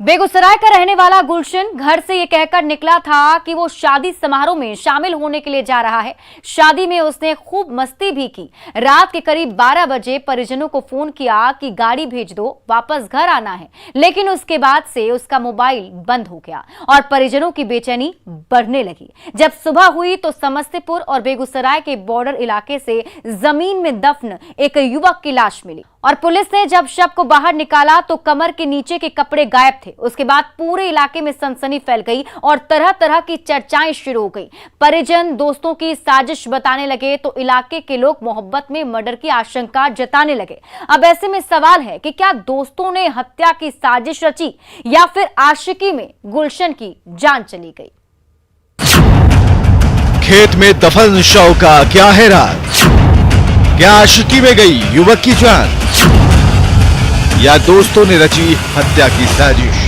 बेगूसराय का रहने वाला गुलशन घर से ये कहकर निकला था कि वो शादी समारोह में शामिल होने के लिए जा रहा है। शादी में उसने खूब मस्ती भी की। रात के करीब 12 बजे परिजनों को फोन किया कि गाड़ी भेज दो, वापस घर आना है, लेकिन उसके बाद से उसका मोबाइल बंद हो गया और परिजनों की बेचैनी बढ़ने लगी। जब सुबह हुई तो समस्तीपुर और बेगूसराय के बॉर्डर इलाके से जमीन में दफन एक युवक की लाश मिली और पुलिस ने जब शव को बाहर निकाला तो कमर के नीचे के कपड़े गायब थे। उसके बाद पूरे इलाके में सनसनी फैल गई और तरह तरह की चर्चाएं शुरू हो गई। परिजन दोस्तों की साजिश बताने लगे तो इलाके के लोग मोहब्बत में मर्डर की आशंका जताने लगे। अब ऐसे में सवाल है कि क्या दोस्तों ने हत्या की साजिश रची या फिर आशिकी में गुलशन की जान चली गई। खेत में दफन शव का क्या है राज? क्या आशिकी में गई युवक की जान या दोस्तों ने रची हत्या की साजिश?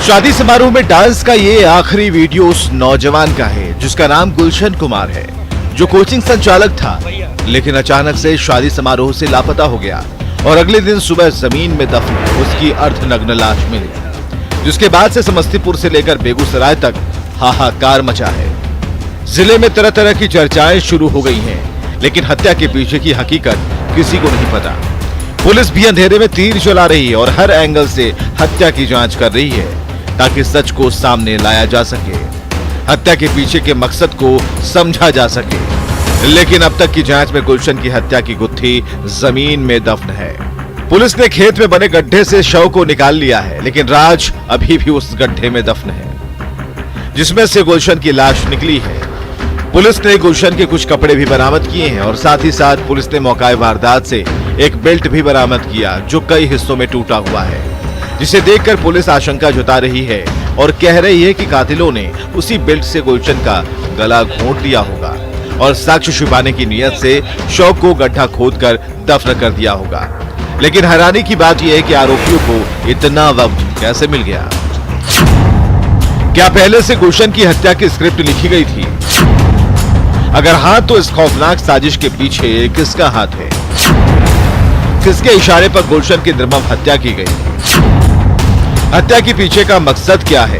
शादी समारोह में डांस का ये आखिरी वीडियो उस नौजवान का है जिसका नाम गुलशन कुमार है, जो कोचिंग संचालक था, लेकिन अचानक से शादी समारोह से लापता हो गया और अगले दिन सुबह जमीन में दफन उसकी अर्धनग्न लाश मिली, जिसके बाद से समस्तीपुर से लेकर बेगूसराय तक हाहाकार मचा है। जिले में तरह तरह की चर्चाएं शुरू हो गई हैं, लेकिन हत्या के पीछे की हकीकत किसी को नहीं पता। पुलिस भी अंधेरे में तीर चला रही है और हर एंगल से हत्या की जांच कर रही है ताकि सच को सामने लाया जा सके, हत्या के पीछे के मकसद को समझा जा सके। लेकिन अब तक की जांच में गुलशन की हत्या की गुत्थी जमीन में दफन है। पुलिस ने खेत में बने गड्ढे से शव को निकाल लिया है, लेकिन राज अभी भी उस गड्ढे में दफन है जिसमें से गुलशन की लाश निकली है। पुलिस ने गुलशन के कुछ कपड़े भी बरामद किए हैं और साथ ही साथ पुलिस ने मौका वारदात से एक बेल्ट भी बरामद किया जो कई हिस्सों में टूटा हुआ है, जिसे देखकर पुलिस आशंका जता रही है और कह रही है कि कातिलों ने उसी बेल्ट से गुलशन का गला घोंट लिया होगा और साक्ष्य छुपाने की नियत से शव को गड्ढा खोदकर दफन कर दिया होगा। लेकिन हैरानी की बात यह है कि आरोपियों को इतना वक्त कैसे मिल गया? क्या पहले से गुलशन की हत्या की स्क्रिप्ट लिखी गई थी? अगर हाँ तो इस खौफनाक साजिश के पीछे किसका हाथ है? किसके इशारे पर गुलशन की निर्मम हत्या की गई? हत्या के पीछे का मकसद क्या है?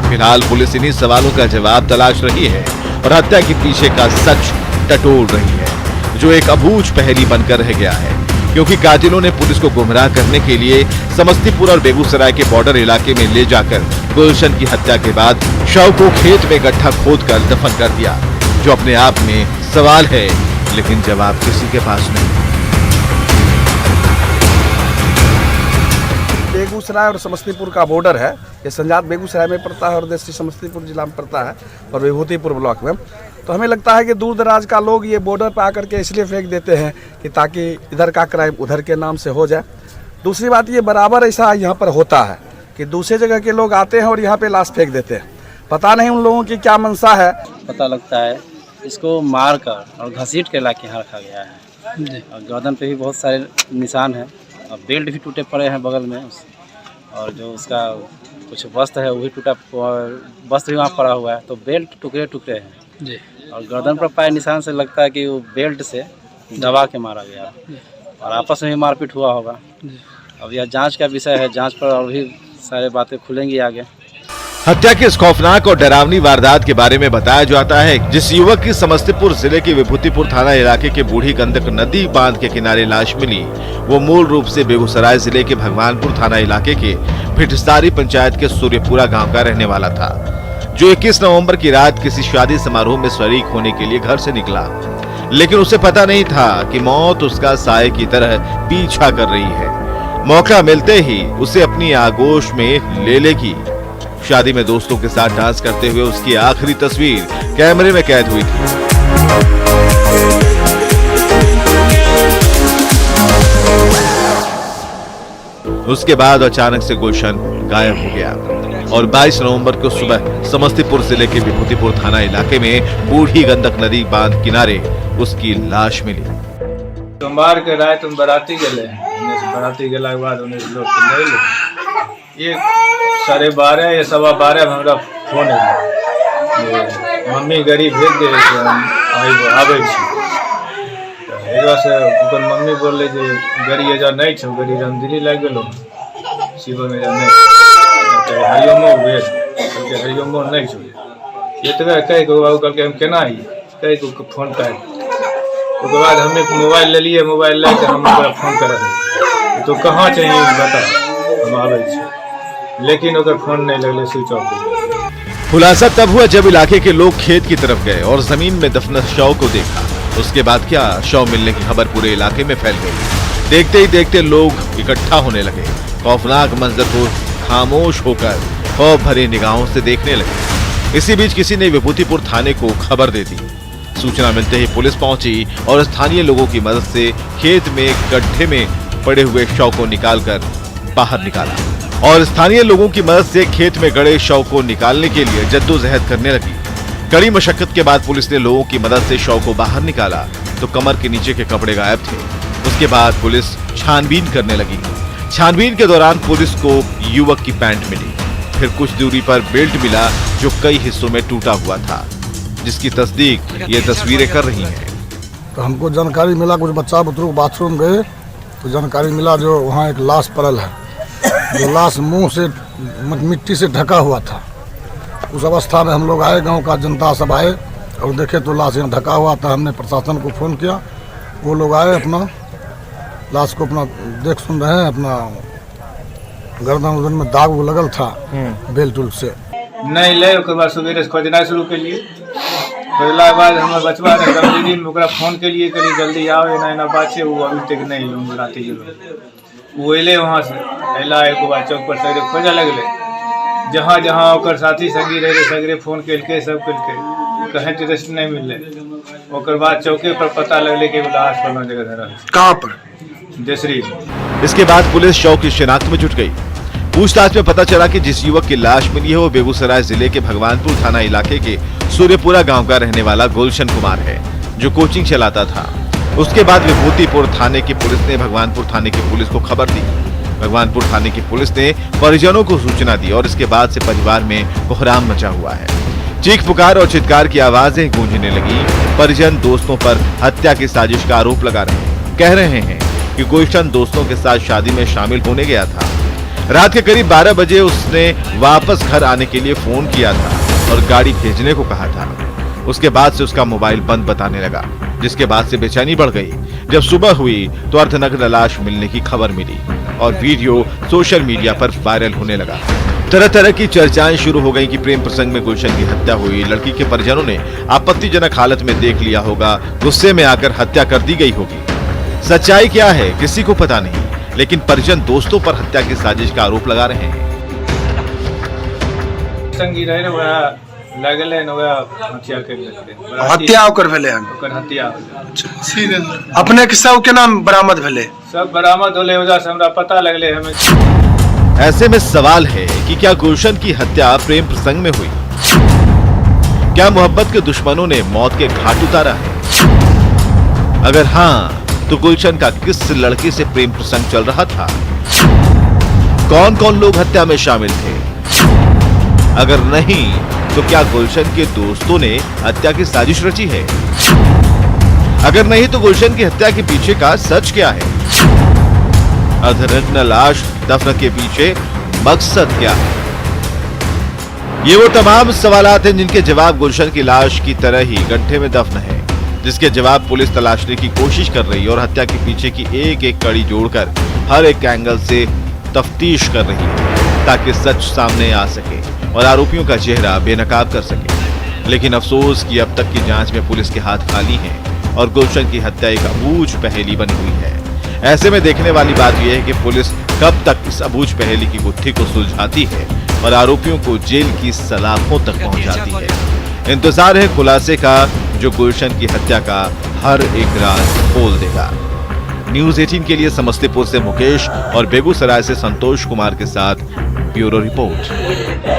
फिलहाल पुलिस इन्हीं सवालों का जवाब तलाश रही है और हत्या के पीछे का सच टटोल रही है, जो एक अबूझ पहेली बनकर रह गया है, क्योंकि कातिलों ने पुलिस को गुमराह करने के लिए समस्तीपुर और बेगूसराय के बॉर्डर इलाके में ले जाकर गुलशन की हत्या के बाद शव को खेत में गड्ढा खोदकर दफन कर दिया, जो अपने आप में सवाल है, लेकिन जवाब किसी के पास नहीं। बेगूसराय और समस्तीपुर का बॉर्डर है। ये संजात बेगूसराय में पड़ता है और देसी समस्तीपुर जिला में पड़ता है और विभूतिपुर ब्लॉक में। तो हमें लगता है कि दूर दराज का लोग ये बॉर्डर पर आकर के इसलिए फेंक देते हैं कि ताकि इधर का क्राइम उधर के नाम से हो जाए। दूसरी बात ये बराबर ऐसा यहाँ पर होता है कि दूसरे जगह के लोग आते हैं और यहाँ पे लाश फेंक देते हैं। पता नहीं उन लोगों की क्या मंशा है। पता लगता है इसको मार कर और घसीट के लाके यहाँ रखा गया है और गर्दन पे भी बहुत सारे निशान हैं और बेल्ट भी टूटे पड़े हैं बगल में, और जो उसका कुछ वस्त्र है वो भी टूटा, वस्त्र भी वहाँ पड़ा हुआ है। तो बेल्ट टुकड़े टुकड़े हैं जी, और गर्दन पर पाए निशान से लगता है कि वो बेल्ट से दबा के मारा गया और आपस में भी मारपीट हुआ होगा। अब यह जांच का विषय है, जांच पर और भी सारी बातें खुलेंगी आगे। हत्या के इस खौफनाक और डरावनी वारदात के बारे में बताया जाता है जिस युवक की समस्तीपुर जिले के विभूतिपुर थाना इलाके के बूढ़ी गंडक नदी बांध के किनारे लाश मिली, वो मूल रूप से बेगूसराय जिले के भगवानपुर थाना इलाके के भिटसारी पंचायत के सूर्यपुरा गांव का रहने वाला था, जो 21 नवंबर की रात किसी शादी समारोह में शरीक होने के लिए घर से निकला। लेकिन उसे पता नहीं था कि मौत उसका साए की तरह पीछा कर रही है। मौका मिलते ही उसे अपनी आगोश में ले लेगी। शादी में दोस्तों के साथ डांस करते हुए उसकी आखिरी तस्वीर कैमरे में कैद हुई थी। उसके बाद अचानक से गुलशन गायब हो गया और 22 नवंबर को सुबह समस्तीपुर जिले के विभूतिपुर थाना इलाके में बूढ़ी गंडक नदी बांध किनारे उसकी लाश मिली। सोमवार के रात हम बराती गए, बराती गेला के बाद उन्हें लोग नहीं ले ये 12:30 या 12:15 में हमरा फोन आया, मम्मी गाड़ी भेज दे आबे से ओकर मम्मी बोलले जे गाड़ी एजा नहीं छौ, गाड़ी रामदिरी लाग गेलो शिव में नहीं हरिओमो भेज करके हरिओमो नहीं छौ एतबे कह के बाबू कहलके हम केना ही कह के फोन कर। उसके बाद हमने मोबाइल ले लिए, मोबाइल लेके हम ओकरा फोन कर तो कहाँ चाहिए बता हम आबे छी, लेकिन ओकर फोन नहीं लगले, स्विच ऑफ। खुलासा तब हुआ जब इलाके के लोग खेत की तरफ गए और जमीन में दफन शव को देखा। उसके बाद क्या, शव मिलने की खबर पूरे इलाके में फैल गई। देखते ही देखते लोग इकट्ठा होने लगे। खौफनाक मंजर को खामोश होकर खौफ भरी निगाहों से देखने लगे। इसी बीच किसी ने विभूतिपुर थाने को खबर दे दी। सूचना मिलते ही पुलिस पहुंची और स्थानीय लोगों की मदद से खेत में गड्ढे में पड़े हुए शव को निकालकर बाहर निकाला और स्थानीय लोगों की मदद से खेत में गड़े शव को निकालने के लिए जद्दोजहद करने लगी। कड़ी मशक्कत के बाद पुलिस ने लोगों की मदद से शव को बाहर निकाला तो कमर के नीचे के कपड़े गायब थे। उसके बाद पुलिस छानबीन करने लगी। छानबीन के दौरान पुलिस को युवक की पैंट मिली, फिर कुछ दूरी पर बेल्ट मिला जो कई हिस्सों में टूटा हुआ था, जिसकी तस्दीक ये तस्वीरें कर रही हैं। तो हमको जानकारी मिला, कुछ बच्चा बुतरू बाथरूम गए तो जानकारी मिला जो वहाँ एक लाश पड़ल है, जो लाश मुंह से मिट्टी से ढका हुआ था। उस अवस्था में हम लोग आए, गांव का जनता सब आए और देखे तो लाश यहाँ ढका हुआ था। हमने प्रशासन को फ़ोन किया, वो लोग आए, अपना लाश को अपना देख सुन रहे हैं। अपना गर्दन उर्दन में दाग लगल था बेल्ट उल्ट से। नहीं ले ओकर बाद सवेरे से खोजना शुरू के लिए, खोजला के बाद हमारे बचवा ने रामदिरी में ओकरा फोन के लिए करी जल्दी आओ एना बात छै, वो अभी तक नहीं हम राती गेलो। वो अयले वहाँ से अयला एक बार चौक पर सगरे खोजे लगले, जहाँ जहाँ ओकर साथी संगी रहे सगरे फोन केलके, सब केलके, कहीं टेस्ट नहीं मिलले। ओकर बाद चौके पर पता लगले कि लाश फलाना जगह धरल। कहाँ पर? देसरी। इसके बाद पुलिस शव की शिनाख्त में जुट गई। पूछताछ में पता चला कि जिस युवक की लाश मिली है वो बेगूसराय जिले के भगवानपुर थाना इलाके के सूर्यपुरा गांव का रहने वाला गुलशन कुमार है, जो कोचिंग चलाता था। उसके बाद विभूतिपुर थाने की पुलिस ने भगवानपुर थाने की पुलिस को खबर दी। भगवानपुर थाने की पुलिस ने परिजनों को सूचना दी और इसके बाद से परिवार में कोहराम मचा हुआ है। चीख पुकार और चित्कार की आवाजें गूंजने लगी। परिजन दोस्तों पर हत्या की साजिश का आरोप लगा रहे हैं। कह रहे हैं कि गुलशन दोस्तों के साथ शादी में शामिल होने गया था। रात के करीब 12 बजे उसने वापस घर आने के लिए फोन किया था और गाड़ी भेजने को कहा था। उसके बाद से उसका मोबाइल बंद बताने लगा, जिसके बाद से बेचैनी बढ़ गई। जब सुबह हुई तो अर्धनग्न लाश मिलने की खबर मिली और वीडियो सोशल मीडिया पर वायरल होने लगा। तरह तरह की चर्चाएं शुरू हो गई कि प्रेम प्रसंग में गुलशन की हत्या हुई। लड़की के परिजनों ने आपत्तिजनक हालत में देख लिया होगा, गुस्से में आकर हत्या कर दी गई होगी। सच्चाई क्या है किसी को पता नहीं, लेकिन परिजन दोस्तों पर हत्या की साजिश का आरोप लगा रहे हैं। संगी रहे वह लगले न वह हत्या कर लेते, हत्या ओकर भेले हन, ओकर हत्या। अपने के सब के नाम बरामद भेले, सब बरामद होले, वजह से हमरा पता लगले। हमें ऐसे में सवाल है कि क्या गुलशन की हत्या प्रेम प्रसंग में हुई? क्या मोहब्बत के दुश्मनों ने मौत के घाट उतारा है? अगर हाँ, तो गुलशन का किस लड़की से प्रेम प्रसंग चल रहा था? कौन कौन लोग हत्या में शामिल थे? अगर नहीं, तो क्या गुलशन के दोस्तों ने हत्या की साजिश रची है? अगर नहीं, तो गुलशन की हत्या के पीछे का सच क्या है? अर्धनग्न लाश दफन के पीछे मकसद क्या है? ये वो तमाम सवालात हैं जिनके जवाब गुलशन की लाश की तरह ही गड्ढे में दफन है, जिसके जवाब पुलिस तलाशने की कोशिश कर रही है और हत्या के पीछे की एक एक कड़ी जोड़कर हर एक एंगल से तफ्तीश कर रही है, ताकि सच सामने आ सके और आरोपियों का चेहरा बेनकाब कर सके। लेकिन अफसोस कि अब तक की जांच में पुलिस के हाथ खाली हैं और गुलशन की हत्या एक अबूझ पहेली बनी हुई है। ऐसे में देखने वाली बात यह है कि पुलिस कब तक इस अबूझ पहेली की गुत्थी को सुलझाती है और आरोपियों को जेल की सलाखों तक पहुंचाती है। इंतजार है खुलासे का, जो गुलशन की हत्या का हर एक राज खोल देगा। न्यूज 18 के लिए समस्तीपुर से मुकेश और बेगूसराय से संतोष कुमार के साथ ब्यूरो रिपोर्ट।